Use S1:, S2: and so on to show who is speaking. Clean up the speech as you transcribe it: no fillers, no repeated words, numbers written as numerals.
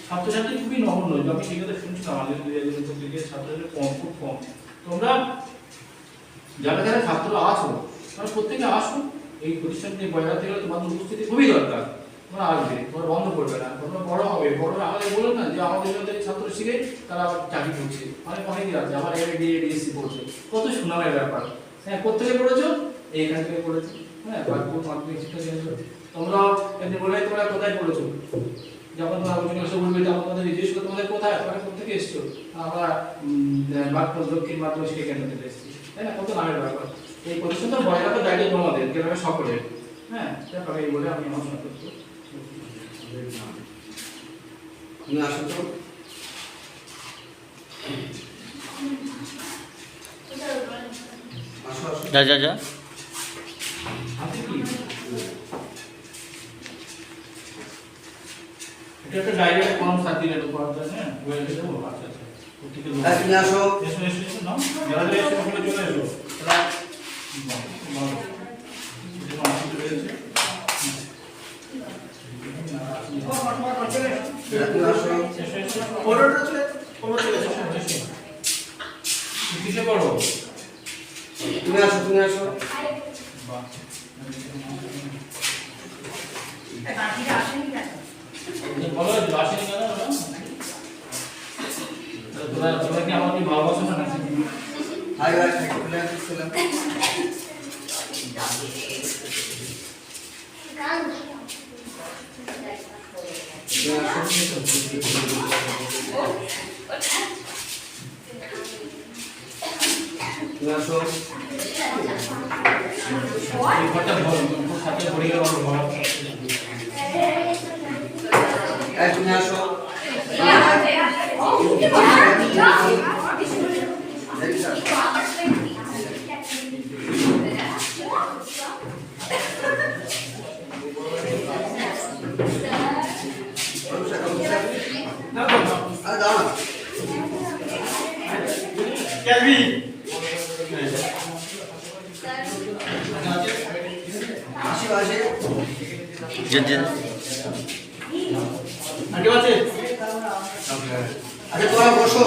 S1: ছাত্রছাত্রী খুবই নগণ্য, আমি সেখানে শুনছিলাম আমাদের দিকে ছাত্রছাত্রী কম, খুব কম। তোমরা যারা যারা ছাত্র আছো তারা প্রত্যেকে আসুন, এই প্রতিষ্ঠানটি বজায় রাখতে গেলে তোমাদের উপস্থিতি খুবই দরকার। তোমরা আসবে, তোমরা বন্ধ করবে না, তোমরা বড় হবে। বড় আমাদের বলুন না যে আমাদের জন্য ছাত্র শিখে তারা আবার চাকরি করছে, অনেকেই আছে আবার এমএ বিএসসি পড়ছে, কত সুনামের ব্যাপার। হ্যাঁ, কোথেকে পড়েছো? এইখান থেকে পড়েছো। হ্যাঁ, বারপুর মাধ্যমিক শিক্ষা কেন্দ্র। তোমরা এমনি বলে তোমরা কোথায় পড়েছো? যখন তোমরা আলোচনা এসে বলবে যে আমাদের জিজ্ঞেস করো তোমাদের কোথায়, তোমরা কোথেকে এসছো? আমরা বারপুর দক্ষিণ মাধ্যমিক শিক্ষা কেন্দ্র থেকে এসেছি। তাই না? কত নামের ব্যাপার। এই প্রতিষ্ঠানটা বজায় রাখার দায়িত্ব তোমাদের, গ্রামের সকলের। হ্যাঁ, দেখো এই বলে আমি আলোচনা করছি।
S2: তুমি আসো তো। আসো আসো।
S3: যা যা যা।
S1: হাতে কি? এটা একটা ডাইরেক্ট কোন সার্টিফিকেট উপর দেন, হ্যাঁ, বলে দেবো। আচ্ছা আচ্ছা, ঠিক আছে।
S2: তুমি আসো।
S1: এসো এসো এসো, নাও যারা যারা এসে ওখানে চলে এসো। তারা
S2: তুমি আসো।
S1: পড়োটা চলে, পড়ো চলে এসো এসো। কিসে পড়ো?
S2: তুমি আসো, তুমি আসো।
S1: বাহ,
S4: বাকিরা আসেনি কেন?
S1: বলো আসেনি কেন? তোরা কি আমাকে ভালোবাসো না?
S2: হাই হাই খুলে আসছিলাম। তুমি আসো।
S1: এই ঘরটা বড়, সাথে পড়ে গেল বড়।
S2: তুমি আসো। আরে দাও না।
S1: ক্যালভি
S2: আসি আসি।
S3: যে যে
S1: আগে আছে।
S2: আরে তোমরা বসো।